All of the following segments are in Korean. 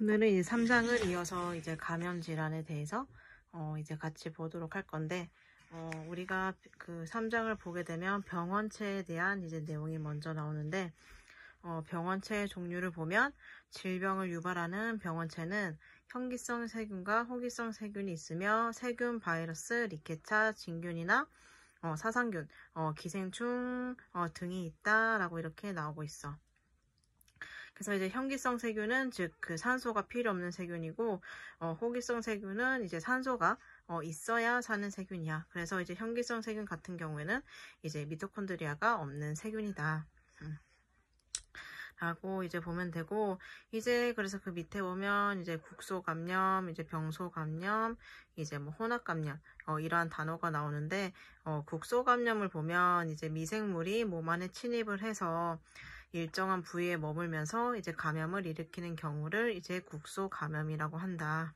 오늘은 이제 3장을 이어서 이제 감염 질환에 대해서 이제 같이 보도록 할 건데, 우리가 그 3장을 보게 되면 병원체에 대한 이제 내용이 먼저 나오는데, 병원체의 종류를 보면 질병을 유발하는 병원체는 현기성 세균과 호기성 세균이 있으며 세균, 바이러스, 리케차, 진균이나 사상균, 기생충 등이 있다라고 이렇게 나오고 있어. 그래서 이제 현기성 세균은 즉 그 산소가 필요 없는 세균이고, 호기성 세균은 이제 산소가 있어야 사는 세균이야. 그래서 이제 현기성 세균 같은 경우에는 이제 미토콘드리아가 없는 세균이다. 라고 이제 보면 되고, 이제 그래서 그 밑에 보면 이제 국소 감염, 이제 병소 감염, 이제 뭐 혼합 감염, 이러한 단어가 나오는데, 국소 감염을 보면 이제 미생물이 몸 안에 침입을 해서 일정한 부위에 머물면서 이제 감염을 일으키는 경우를 이제 국소 감염이라고 한다.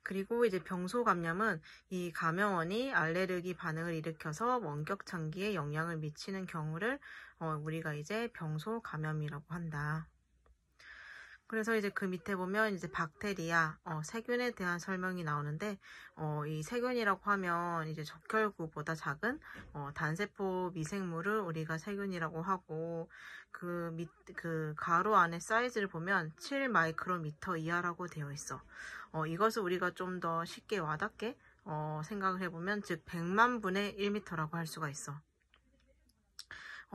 그리고 이제 병소 감염은 이 감염원이 알레르기 반응을 일으켜서 원격 장기에 영향을 미치는 경우를 우리가 이제 병소 감염이라고 한다. 그래서 이제 그 밑에 보면 이제 박테리아, 세균에 대한 설명이 나오는데, 이 세균이라고 하면 이제 적혈구보다 작은, 단세포 미생물을 우리가 세균이라고 하고, 그 가로 안에 사이즈를 보면 7 마이크로미터 이하라고 되어 있어. 이것을 우리가 좀 더 쉽게 와닿게, 생각을 해보면, 즉 100만 분의 1미터라고 할 수가 있어.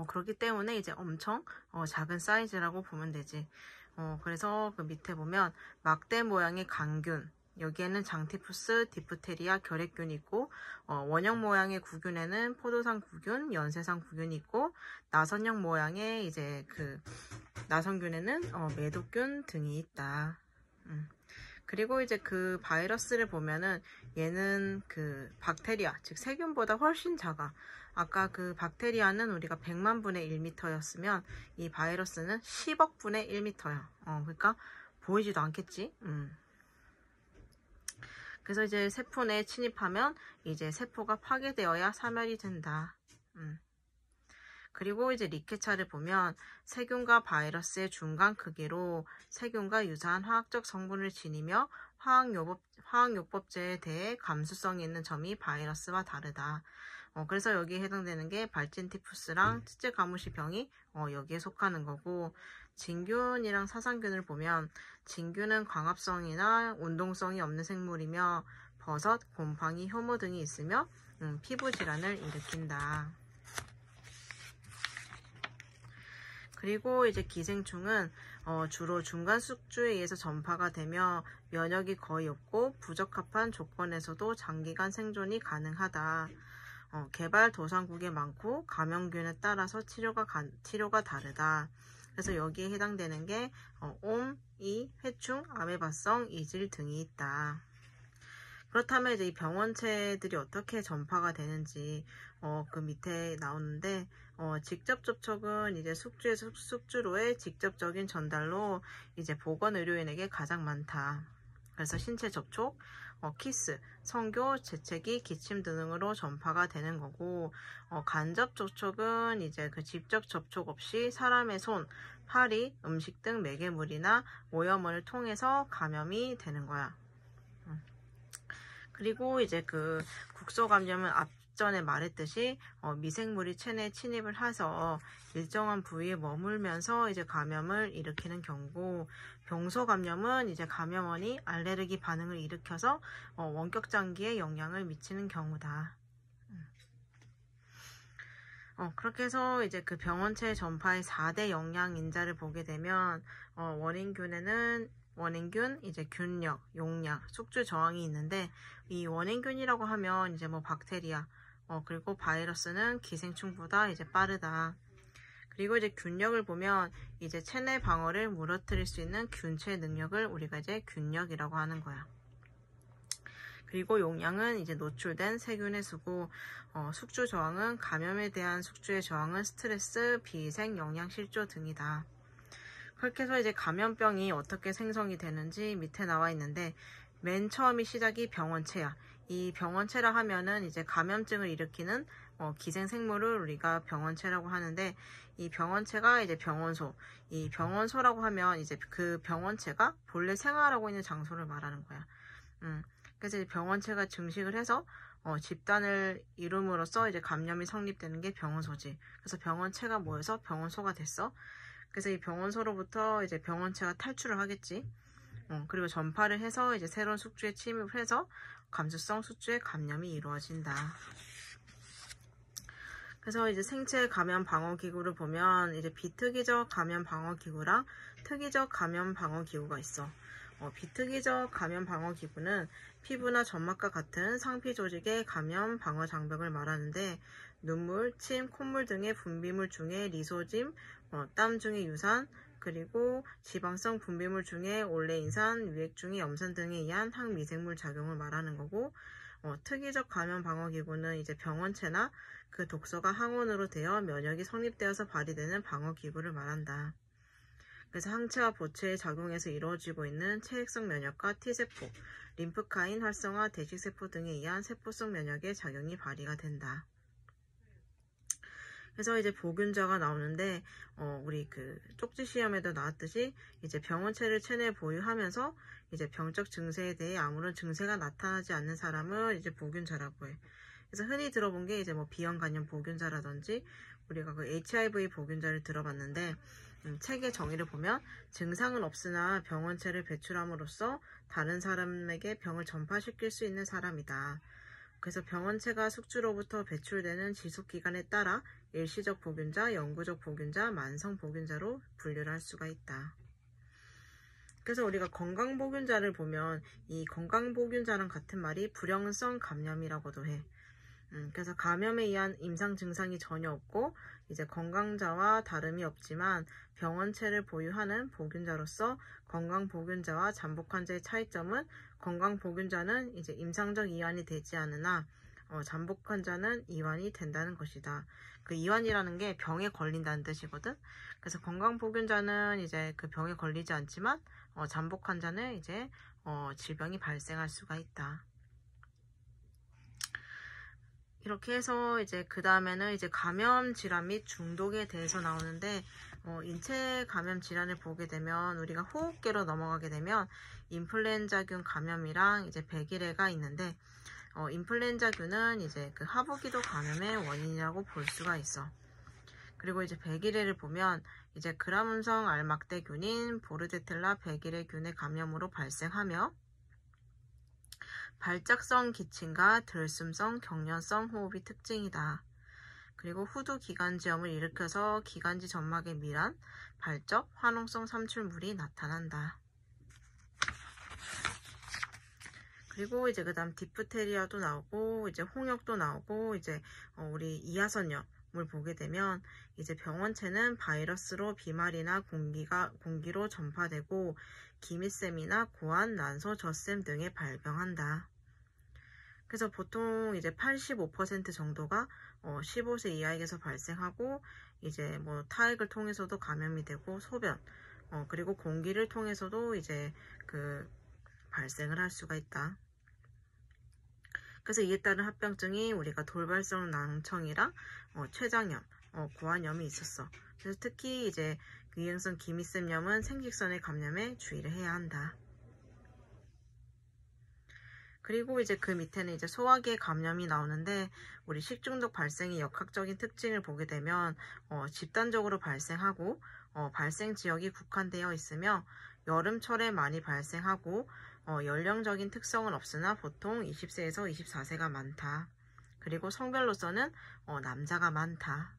그렇기 때문에 이제 엄청 작은 사이즈라고 보면 되지. 그래서 그 밑에 보면 막대 모양의 강균, 여기에는 장티푸스, 디프테리아, 결핵균이 있고, 원형 모양의 구균에는 포도상 구균, 연쇄상 구균이 있고, 나선형 모양의 이제 그 나선균에는 매독균 등이 있다. 그리고 이제 그 바이러스를 보면은 얘는 그 박테리아, 즉 세균보다 훨씬 작아. 아까 그 박테리아는 우리가 100만 분의 1미터였으면 이 바이러스는 10억 분의 1미터야. 그러니까 보이지도 않겠지. 그래서 이제 세포 내에 침입하면 이제 세포가 파괴되어야 사멸이 된다. 그리고 이제 리케차를 보면 세균과 바이러스의 중간 크기로 세균과 유사한 화학적 성분을 지니며 화학요법제에 대해 감수성이 있는 점이 바이러스와 다르다. 그래서 여기에 해당되는 게 발진티푸스랑 치즈 가무시 병이 여기에 속하는 거고, 진균이랑 사상균을 보면 진균은 광합성이나 운동성이 없는 생물이며 버섯, 곰팡이, 효모 등이 있으며 피부 질환을 일으킨다. 그리고 이제 기생충은 주로 중간 숙주에 의해서 전파가 되며 면역이 거의 없고 부적합한 조건에서도 장기간 생존이 가능하다. 개발 도상국에 많고 감염균에 따라서 치료가 다르다. 그래서 여기에 해당되는 게 옴, 이, 회충, 아메바성, 이질 등이 있다. 그렇다면 이제 이 병원체들이 어떻게 전파가 되는지 그 밑에 나오는데, 직접 접촉은 이제 숙주에서 숙주로의 직접적인 전달로 이제 보건의료인에게 가장 많다. 그래서 신체 접촉, 키스, 성교, 재채기, 기침 등으로 전파가 되는 거고, 간접 접촉은 이제 그 직접 접촉 없이 사람의 손, 파리, 음식 등 매개물이나 오염원을 통해서 감염이 되는 거야. 그리고 이제 그 국소 감염은 앞전에 말했듯이 미생물이 체내에 침입을 해서 일정한 부위에 머물면서 이제 감염을 일으키는 경우고, 병소 감염은 이제 감염원이 알레르기 반응을 일으켜서 원격 장기에 영향을 미치는 경우다. 그렇게 해서 이제 그 병원체 전파의 4대 영양 인자를 보게 되면 원인균, 이제 균력, 용약, 숙주 저항이 있는데, 이 원인균이라고 하면 이제 뭐 박테리아, 그리고 바이러스는 기생충보다 이제 빠르다. 그리고 이제 균력을 보면 이제 체내 방어를 무너뜨릴 수 있는 균체 능력을 우리가 이제 균력이라고 하는 거야. 그리고 용량은 이제 노출된 세균의 수고, 숙주 저항은 감염에 대한 숙주의 저항은 스트레스, 비위생, 영양 실조 등이다. 그렇게 해서 이제 감염병이 어떻게 생성이 되는지 밑에 나와 있는데, 맨 처음이 시작이 병원체야. 이 병원체라 하면은 이제 감염증을 일으키는 기생생물을 우리가 병원체라고 하는데, 이 병원체가 이제 병원소, 이 병원소라고 하면 이제 그 병원체가 본래 생활하고 있는 장소를 말하는 거야. 그래서 이제 병원체가 증식을 해서 집단을 이룸으로써 이제 감염이 성립되는 게 병원소지. 그래서 병원체가 모여서 병원소가 됐어. 그래서 이 병원소로부터 이제 병원체가 탈출을 하겠지. 그리고 전파를 해서 이제 새로운 숙주에 침입을 해서 감수성 숙주의 감염이 이루어진다. 그래서 이제 생체 감염 방어 기구를 보면 이제 비특이적 감염 방어 기구랑 특이적 감염 방어 기구가 있어. 비특이적 감염 방어 기구는 피부나 점막과 같은 상피 조직의 감염 방어 장벽을 말하는데, 눈물, 침, 콧물 등의 분비물 중에 리소짐, 땀 중의 유산, 그리고 지방성 분비물 중에 올레인산, 위액 중의 염산 등에 의한 항미생물 작용을 말하는 거고, 특이적 감염 방어 기구는 이제 병원체나 그 독소가 항원으로 되어 면역이 성립되어서 발휘되는 방어 기구를 말한다. 그래서 항체와 보체의 작용에서 이루어지고 있는 체액성 면역과 T세포, 림프카인 활성화, 대식세포 등에 의한 세포성 면역의 작용이 발휘가 된다. 그래서 이제 보균자가 나오는데, 우리 그 쪽지 시험에도 나왔듯이 이제 병원체를 체내에 보유하면서 이제 병적 증세에 대해 아무런 증세가 나타나지 않는 사람을 이제 보균자라고 해. 그래서 흔히 들어본 게 이제 뭐 비형 간염 보균자라든지 우리가 그 HIV 보균자를 들어봤는데, 책의 정의를 보면 증상은 없으나 병원체를 배출함으로써 다른 사람에게 병을 전파시킬 수 있는 사람이다. 그래서 병원체가 숙주로부터 배출되는 지속기간에 따라 일시적 보균자, 영구적 보균자, 만성 보균자로 분류를 할 수가 있다. 그래서 우리가 건강보균자를 보면 이 건강보균자랑 같은 말이 불영성 감염이라고도 해. 그래서 감염에 의한 임상 증상이 전혀 없고 이제 건강자와 다름이 없지만 병원체를 보유하는 보균자로서 건강보균자와 잠복환자의 차이점은, 건강보균자는 이제 임상적 이완이 되지 않으나 잠복환자는 이완이 된다는 것이다. 그 이완이라는 게 병에 걸린다는 뜻이거든. 그래서 건강보균자는 이제 그 병에 걸리지 않지만 잠복환자는 이제 질병이 발생할 수가 있다. 이렇게 해서 이제 그 다음에는 이제 감염 질환 및 중독에 대해서 나오는데, 인체 감염 질환을 보게 되면 우리가 호흡기로 넘어가게 되면 인플루엔자균 감염이랑 이제 백일해가 있는데, 인플루엔자균은 이제 그 하부기도 감염의 원인이라고 볼 수가 있어. 그리고 이제 백일해를 보면 이제 그라문성 알막대균인 보르데텔라 백일해균의 감염으로 발생하며 발작성 기침과 들숨성 경련성 호흡이 특징이다. 그리고 후두 기관지염을 일으켜서 기관지 점막의 밀환, 발적, 화농성 삼출물이 나타난다. 그리고 이제 그 다음 디프테리아도 나오고 이제 홍역도 나오고 이제 우리 이하선염을 보게 되면 이제 병원체는 바이러스로 비말이나 공기로 전파되고 기미셈이나 고환, 난소, 젖셈 등에 발병한다. 그래서 보통 이제 85% 정도가 15세 이하에게서 발생하고 이제 뭐 타액을 통해서도 감염이 되고 소변 그리고 공기를 통해서도 이제 그 발생을 할 수가 있다. 그래서 이에 따른 합병증이 우리가 돌발성 낭청이랑 췌장염, 고환염이 있었어. 그래서 특히 이제 유행성 기미셈염은 생식선의 감염에 주의를 해야 한다. 그리고 이제 그 밑에는 이제 소화기의 감염이 나오는데, 우리 식중독 발생의 역학적인 특징을 보게 되면 집단적으로 발생하고 발생 지역이 국한되어 있으며 여름철에 많이 발생하고 연령적인 특성은 없으나 보통 20세에서 24세가 많다. 그리고 성별로서는 남자가 많다.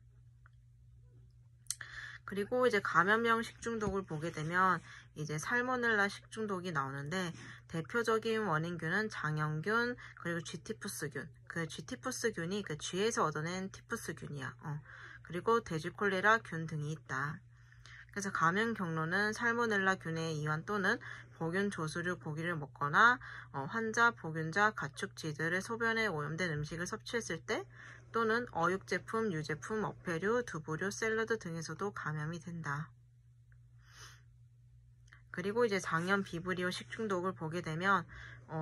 그리고 이제 감염형 식중독을 보게 되면 이제 살모넬라 식중독이 나오는데, 대표적인 원인균은 장염균, 그리고 쥐티푸스균. 그 쥐티푸스균이 그 쥐에서 얻어낸 티푸스균이야. 그리고 돼지콜레라균 등이 있다. 그래서 감염 경로는 살모넬라 균에 의한 또는 보균 조수류 고기를 먹거나 환자, 보균자, 가축쥐들의 소변에 오염된 음식을 섭취했을 때, 또는 어육 제품, 유제품, 어패류, 두부류, 샐러드 등에서도 감염이 된다. 그리고 이제 장염 비브리오 식중독을 보게 되면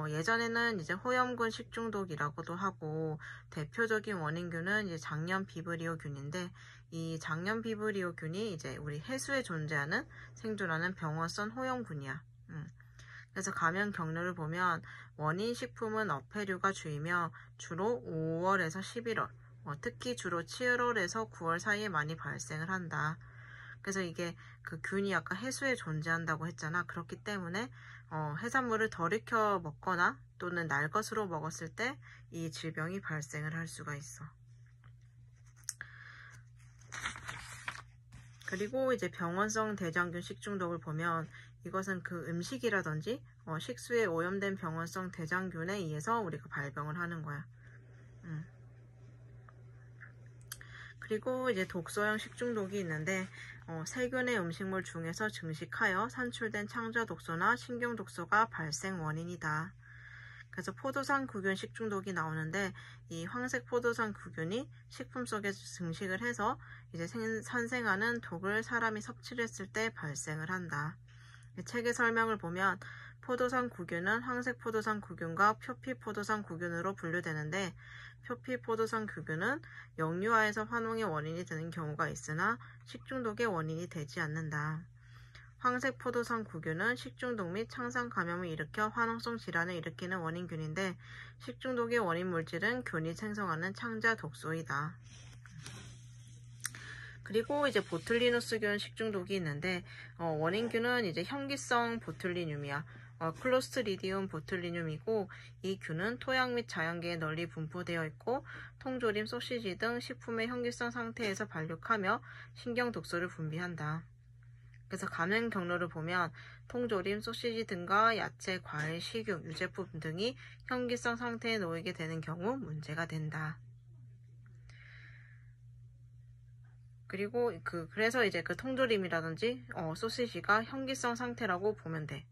예전에는 이제 호염균 식중독이라고도 하고 대표적인 원인균은 이제 장염 비브리오균인데 이 장염 비브리오균이 이제 우리 해수에 존재하는 생존하는 병원성 호염균이야. 그래서 감염 경로를 보면 원인 식품은 어패류가 주이며 주로 5월에서 11월, 특히 주로 7월에서 9월 사이에 많이 발생을 한다. 그래서 이게 그 균이 아까 해수에 존재한다고 했잖아. 그렇기 때문에 해산물을 덜 익혀 먹거나 또는 날 것으로 먹었을 때 이 질병이 발생을 할 수가 있어. 그리고 이제 병원성 대장균 식중독을 보면 이것은 그 음식이라든지 식수에 오염된 병원성 대장균에 의해서 우리가 발병을 하는 거야. 그리고 이제 독소형 식중독이 있는데 세균의 음식물 중에서 증식하여 산출된 창자 독소나 신경 독소가 발생 원인이다. 그래서 포도상 구균 식중독이 나오는데 이 황색 포도상 구균이 식품 속에 증식을 해서 이제 산생하는 독을 사람이 섭취를 했을 때 발생을 한다. 책의 설명을 보면 포도상 구균은 황색 포도상 구균과 표피 포도상 구균으로 분류되는데 표피 포도상 구균은 역류하에서 환웅의 원인이 되는 경우가 있으나 식중독의 원인이 되지 않는다. 황색 포도상 구균은 식중독 및 창상 감염을 일으켜 환웅성 질환을 일으키는 원인균인데 식중독의 원인 물질은 균이 생성하는 창자 독소이다. 그리고 이제 보툴리누스균 식중독이 있는데 원인균은 이제 현기성 보툴리듐이야. 클로스트리디움 보툴리듐이고 이 균은 토양 및 자연계에 널리 분포되어 있고 통조림, 소시지 등 식품의 현기성 상태에서 발육하며 신경 독소를 분비한다. 그래서 감염 경로를 보면 통조림, 소시지 등과 야채, 과일, 식용, 유제품 등이 현기성 상태에 놓이게 되는 경우 문제가 된다. 그리고 그래서 이제 그 통조림이라든지 소시지가 현기성 상태라고 보면 돼.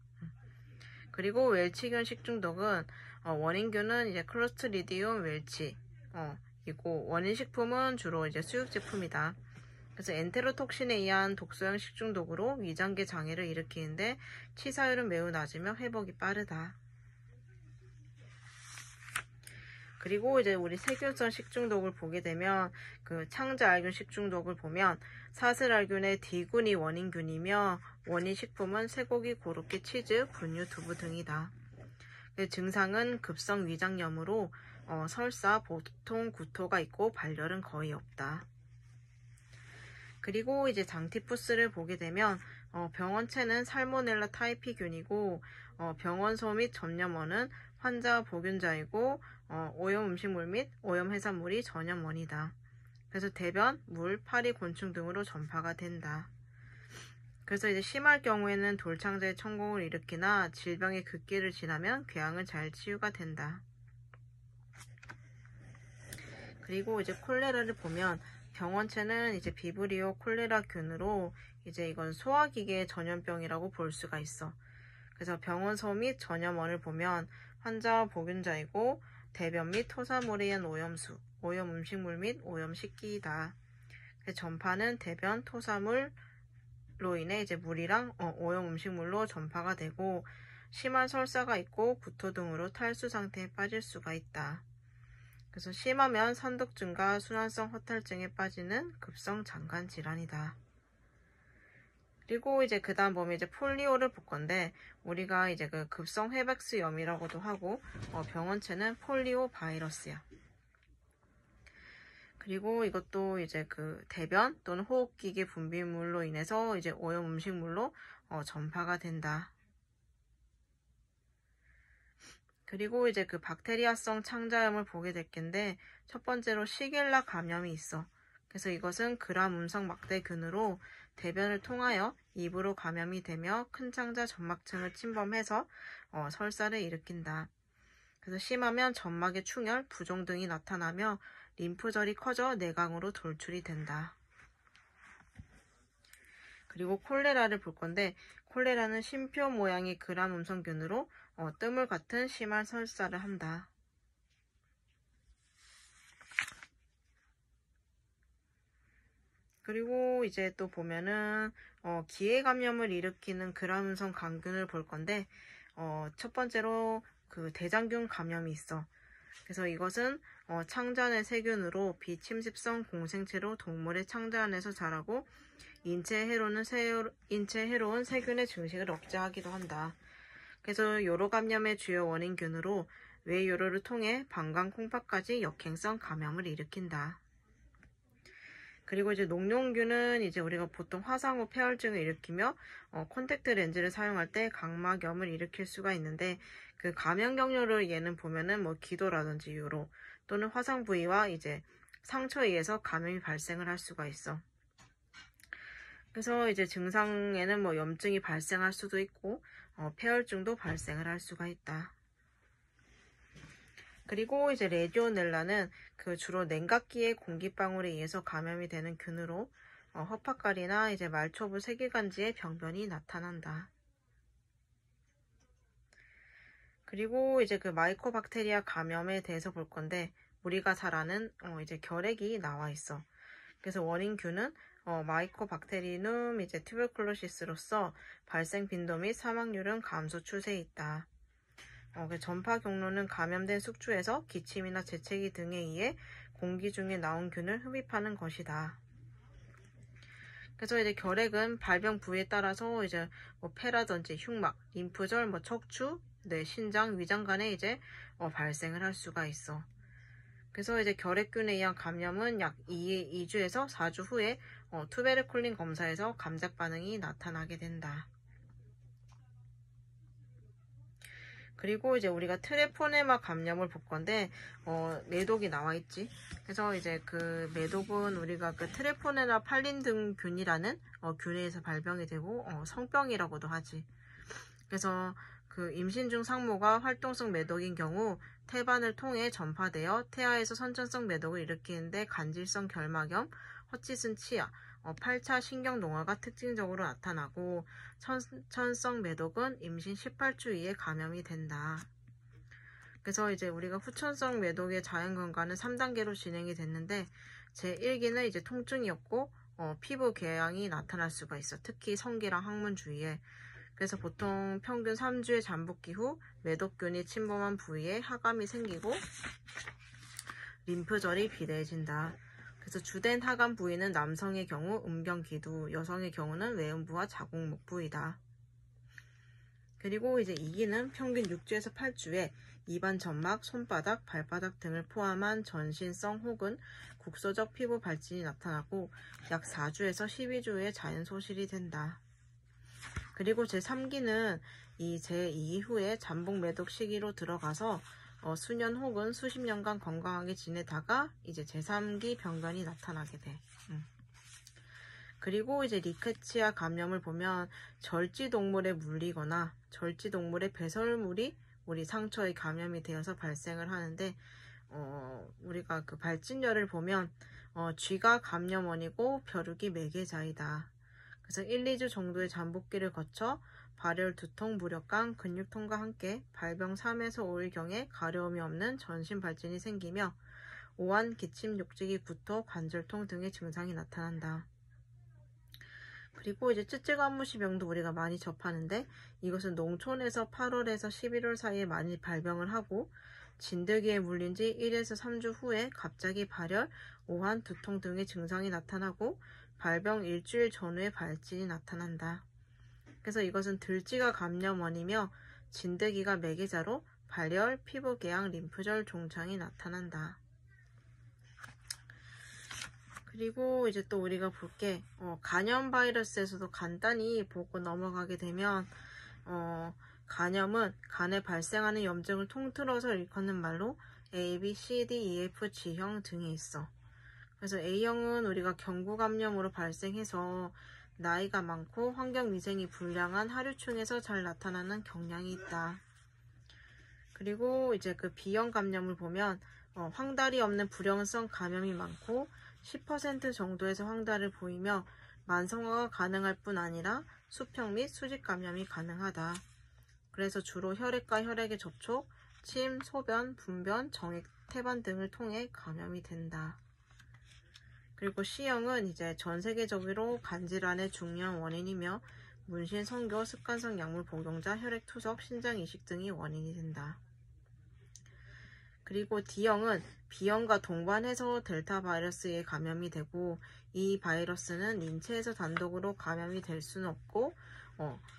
그리고 웰치균 식중독은 원인균은 이제 클로스트리디움 웰치 이고 원인 식품은 주로 이제 수육 제품이다. 그래서 엔테로톡신에 의한 독소형 식중독으로 위장계 장애를 일으키는데 치사율은 매우 낮으며 회복이 빠르다. 그리고 이제 우리 세균성 식중독을 보게 되면 그 창자알균 식중독을 보면 사슬알균의 D군이 원인균이며 원인 식품은 쇠고기, 고로케, 치즈, 분유, 두부 등이다. 증상은 급성 위장염으로 설사, 보통 구토가 있고 발열은 거의 없다. 그리고 이제 장티푸스를 보게 되면 병원체는 살모넬라 타이피균이고 병원소 및 전염원은 환자 보균자이고 오염 음식물 및 오염 해산물이 전염원이다. 그래서 대변, 물, 파리, 곤충 등으로 전파가 된다. 그래서 이제 심할 경우에는 돌창자의 천공을 일으키나 질병의 극기를 지나면 궤양은 잘 치유가 된다. 그리고 이제 콜레라를 보면 병원체는 이제 비브리오 콜레라균으로 이제 이건 소화기계 전염병이라고 볼 수가 있어. 그래서 병원소 및 전염원을 보면 환자와 보균자이고 대변 및 토사물에 의한 오염수, 오염 음식물 및 오염 식기이다. 전파는 대변, 토사물로 인해 이제 물이랑 오염 음식물로 전파가 되고 심한 설사가 있고 구토 등으로 탈수 상태에 빠질 수가 있다. 그래서 심하면 산독증과 순환성 허탈증에 빠지는 급성 장관 질환이다. 그리고 이제 그 다음 보면 이제 폴리오를 볼 건데 우리가 이제 그 급성 회백스염이라고도 하고 병원체는 폴리오 바이러스야. 그리고 이것도 이제 그 대변 또는 호흡기계 분비물로 인해서 이제 오염 음식물로 전파가 된다. 그리고 이제 그 박테리아성 창자염을 보게 될 텐데 첫 번째로 시겔라 감염이 있어. 그래서 이것은 그람 음성 막대균으로 대변을 통하여 입으로 감염이 되며 큰 창자 점막층을 침범해서 설사를 일으킨다. 그래서 심하면 점막의 충혈, 부종 등이 나타나며 림프절이 커져 내강으로 돌출이 된다. 그리고 콜레라를 볼 건데 콜레라는 심표 모양의 그람 음성균으로 뜨물 같은 심한 설사를 한다. 그리고 이제 또 보면은 기해 감염을 일으키는 그라운성 감균을 볼 건데 첫 번째로 그 대장균 감염이 있어. 그래서 이것은 창자 내 세균으로 비침습성 공생체로 동물의 창자 안에서 자라고 인체에 해로운 세균의 증식을 억제하기도 한다. 그래서 요로 감염의 주요 원인균으로 외요로를 통해 방광 콩팥까지 역행성 감염을 일으킨다. 그리고 이제 녹용균은 이제 우리가 보통 화상 후 폐혈증을 일으키며 콘택트 렌즈를 사용할 때 각막염을 일으킬 수가 있는데 그 감염 경로를 얘는 보면은 뭐 기도라든지 요로 또는 화상 부위와 이제 상처에 의해서 감염이 발생을 할 수가 있어. 그래서 이제 증상에는 뭐 염증이 발생할 수도 있고 폐혈증도 발생을 할 수가 있다. 그리고 이제 레지오넬라는 그 주로 냉각기의 공기방울에 의해서 감염이 되는 균으로 허파갈이나 이제 말초부 세균간지의 병변이 나타난다. 그리고 이제 그 마이코박테리아 감염에 대해서 볼 건데 우리가 잘 아는 이제 결핵이 나와 있어. 그래서 원인균은 마이코박테리눔 이제 튜버클로시스로서 발생 빈도 및 사망률은 감소 추세에 있다. 전파 경로는 감염된 숙주에서 기침이나 재채기 등에 의해 공기 중에 나온 균을 흡입하는 것이다. 그래서 이제 결핵은 발병 부위에 따라서 이제 뭐 폐라든지 흉막, 림프절, 뭐 척추, 신장, 위장 간에 이제 발생을 할 수가 있어. 그래서 이제 결핵균에 의한 감염은 약 2주에서 4주 후에 투베르쿨린 검사에서 감작 반응이 나타나게 된다. 그리고 이제 우리가 트레포네마 감염을 볼 건데 매독이 나와 있지. 그래서 이제 그 매독은 우리가 그 트레포네나 팔린 등 균이라는 균에 의해서 발병이 되고 성병이라고도 하지. 그래서 그 임신 중 상모가 활동성 매독인 경우 태반을 통해 전파되어 태아에서 선천성 매독을 일으키는데 간질성 결막염, 헛짓은 치아, 8차 신경농화가 특징적으로 나타나고 선천성 매독은 임신 18주 이에 감염이 된다. 그래서 이제 우리가 후천성 매독의 자연건강은 3단계로 진행이 됐는데 제1기는 이제 통증이었고 피부 궤양이 나타날 수가 있어. 특히 성기랑 항문 주위에. 그래서 보통 평균 3주의 잠복기 후 매독균이 침범한 부위에 하감이 생기고 림프절이 비대해진다. 그래서 주된 하감 부위는 남성의 경우 음경기두, 여성의 경우는 외음부와 자궁목 부위다. 그리고 이제 2기는 평균 6주에서 8주에 입안 점막, 손바닥, 발바닥 등을 포함한 전신성 혹은 국소적 피부 발진이 나타나고 약 4주에서 12주 후에 자연 소실이 된다. 그리고 제3기는 이 제2기 이후에 잠복 매독 시기로 들어가서 수년 혹은 수십 년간 건강하게 지내다가 이제 제3기 병변이 나타나게 돼. 그리고 이제 리케치아 감염을 보면 절지동물에 물리거나 절지동물의 배설물이 우리 상처에 감염이 되어서 발생을 하는데 우리가 그 발진열을 보면 쥐가 감염원이고 벼룩이 매개자이다. 그래서 1, 2주 정도의 잠복기를 거쳐 발열, 두통, 무력감, 근육통과 함께 발병 3에서 5일경에 가려움이 없는 전신 발진이 생기며 오한, 기침, 욕지기, 구토, 관절통 등의 증상이 나타난다. 그리고 이제 쯔쯔가무시병도 우리가 많이 접하는데 이것은 농촌에서 8월에서 11월 사이에 많이 발병을 하고 진드기에 물린 지 1에서 3주 후에 갑자기 발열, 오한, 두통 등의 증상이 나타나고 발병 일주일 전후에 발진이 나타난다. 그래서 이것은 들쥐가 감염원이며 진드기가 매개자로 발열, 피부궤양, 림프절 종창이 나타난다. 그리고 이제 또 우리가 볼 게 간염 바이러스에서도 간단히 보고 넘어가게 되면 간염은 간에 발생하는 염증을 통틀어서 일컫는 말로 A, B, C, D, E, F, G형 등이 있어. 그래서 A형은 우리가 경구감염으로 발생해서 나이가 많고 환경위생이 불량한 하류층에서 잘 나타나는 경향이 있다. 그리고 이제 그 B형 감염을 보면 황달이 없는 불형성 감염이 많고 10% 정도에서 황달을 보이며 만성화가 가능할 뿐 아니라 수평 및 수직 감염이 가능하다. 그래서 주로 혈액과 혈액의 접촉, 침, 소변, 분변, 정액, 태반 등을 통해 감염이 된다. 그리고 C형은 이제 전 세계적으로 간질환의 중요한 원인이며 문신, 성교, 습관성 약물 복용자, 혈액 투석, 신장 이식 등이 원인이 된다. 그리고 D형은 B형과 동반해서 델타 바이러스에 감염이 되고 이 바이러스는 인체에서 단독으로 감염이 될 수는 없고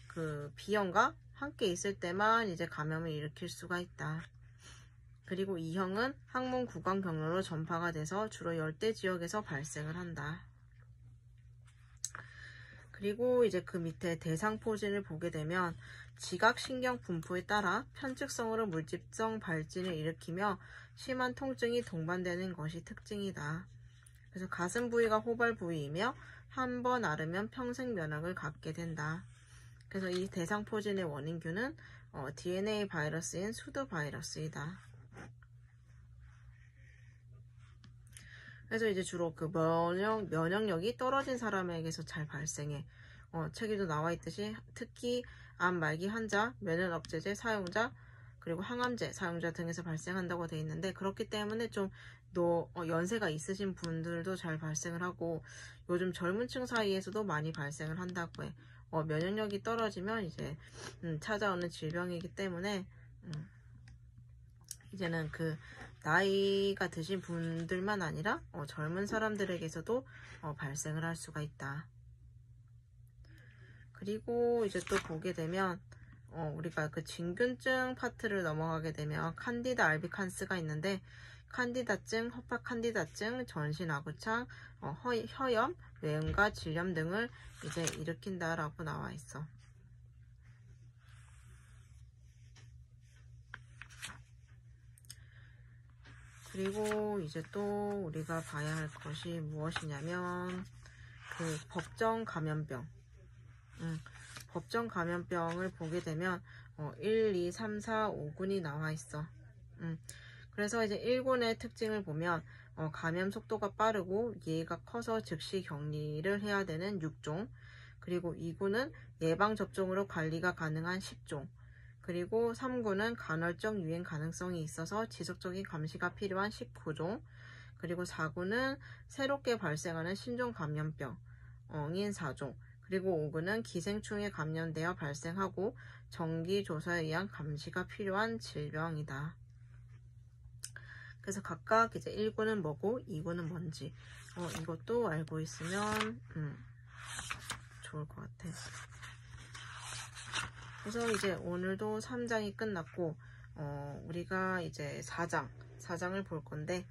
그 B형과 함께 있을 때만 이제 감염을 일으킬 수가 있다. 그리고 E형은 항문 구강 경로로 전파가 돼서 주로 열대 지역에서 발생을 한다. 그리고 이제 그 밑에 대상포진을 보게 되면 지각신경 분포에 따라 편측성으로 물집성 발진을 일으키며 심한 통증이 동반되는 것이 특징이다. 그래서 가슴 부위가 호발 부위이며 한 번 앓으면 평생 면역을 갖게 된다. 그래서 이 대상포진의 원인균은 DNA 바이러스인 수두 바이러스이다. 그래서 이제 주로 그 면역력이 떨어진 사람에게서 잘 발생해. 책에도 나와 있듯이 특히 암 말기 환자, 면역 억제제 사용자, 그리고 항암제 사용자 등에서 발생한다고 되어 있는데 그렇기 때문에 좀 연세가 있으신 분들도 잘 발생을 하고 요즘 젊은 층 사이에서도 많이 발생을 한다고 해. 면역력이 떨어지면 이제 찾아오는 질병이기 때문에 이제는 그 나이가 드신 분들만 아니라 젊은 사람들에게서도 발생을 할 수가 있다. 그리고 이제 또 보게 되면 우리가 그 진균증 파트를 넘어가게 되면 칸디다 알비칸스가 있는데 칸디다증, 허파 칸디다증, 전신 아구창, 혀염, 뇌음과 질염 등을 이제 일으킨다라고 나와 있어. 그리고 이제 또 우리가 봐야 할 것이 무엇이냐면 그 법정 감염병. 법정 감염병을 보게 되면 1, 2, 3, 4, 5군이 나와 있어. 그래서 이제 1군의 특징을 보면 감염 속도가 빠르고 예가 커서 즉시 격리를 해야 되는 6종, 그리고 2군은 예방 접종으로 관리가 가능한 10종, 그리고 3군은 간헐적 유행 가능성이 있어서 지속적인 감시가 필요한 19종, 그리고 4군은 새롭게 발생하는 신종 감염병인 4종, 그리고 5군은 기생충에 감염되어 발생하고 정기 조사에 의한 감시가 필요한 질병이다. 그래서 각각 이제 1군은 뭐고 2군은 뭔지 이것도 알고 있으면 좋을 것 같아. 그래서 이제 오늘도 3장이 끝났고 우리가 이제 4장을 볼 건데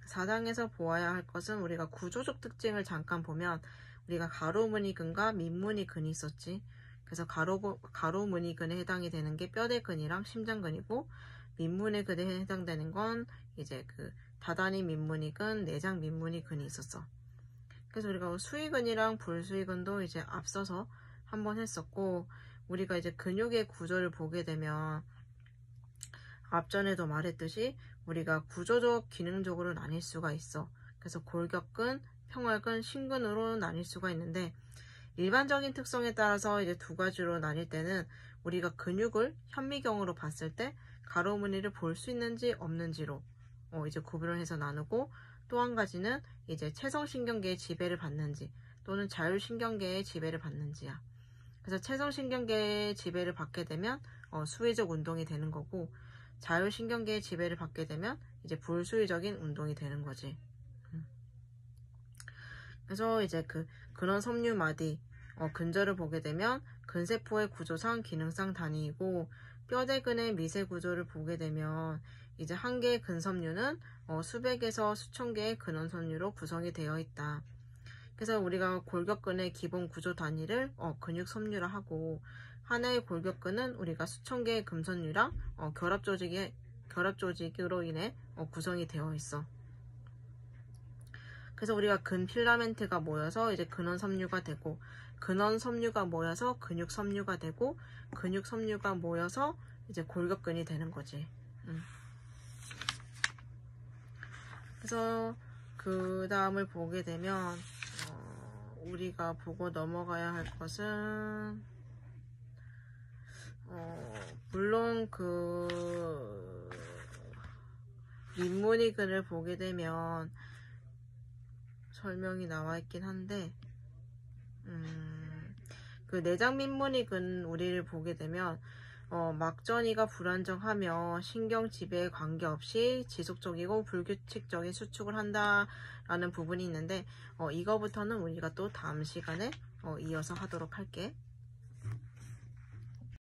4장에서 보아야 할 것은 우리가 구조적 특징을 잠깐 보면 우리가 가로무늬근과 민무늬근이 있었지. 그래서 가로무늬근에 해당이 되는 게 뼈대근이랑 심장근이고 민무늬근에 해당되는 건 이제 그 다다니 민무늬근, 내장 민무늬근이 있었어. 그래서 우리가 수의근이랑 불수의근도 이제 앞서서 한번 했었고 우리가 이제 근육의 구조를 보게 되면 앞전에도 말했듯이 우리가 구조적, 기능적으로 나뉠 수가 있어. 그래서 골격근, 평활근, 심근으로 나뉠 수가 있는데 일반적인 특성에 따라서 이제 두 가지로 나뉠 때는 우리가 근육을 현미경으로 봤을 때 가로무늬를 볼 수 있는지 없는지로 이제 구분을 해서 나누고 또 한 가지는 이제 체성신경계의 지배를 받는지 또는 자율신경계의 지배를 받는지야. 그래서 체성신경계의 지배를 받게 되면 수의적 운동이 되는 거고 자율신경계의 지배를 받게 되면 이제 불수의적인 운동이 되는 거지. 그래서 이제 그 근원 섬유 마디 근절을 보게 되면 근세포의 구조상 기능상 단위이고 뼈대근의 미세 구조를 보게 되면 이제 한 개의 근섬유는 수백에서 수천 개의 근원 섬유로 구성이 되어 있다. 그래서 우리가 골격근의 기본 구조 단위를 근육 섬유라 하고 하나의 골격근은 우리가 수천 개의 금섬유랑 결합 조직으로 인해 구성이 되어 있어. 그래서 우리가 근 필라멘트가 모여서 이제 근원 섬유가 되고 근원 섬유가 모여서 근육 섬유가 되고 근육 섬유가 모여서 이제 골격근이 되는 거지. 그래서 그 다음을 보게 되면 우리가 보고 넘어가야 할 것은 물론 그 민무늬근을 보게 되면 설명이 나와 있긴 한데, 그 내장 민문익은 우리를 보게 되면 막전이가 불안정하며 신경 지배에 관계없이 지속적이고 불규칙적인 수축을 한다라는 부분이 있는데 이거부터는 우리가 또 다음 시간에 이어서 하도록 할게.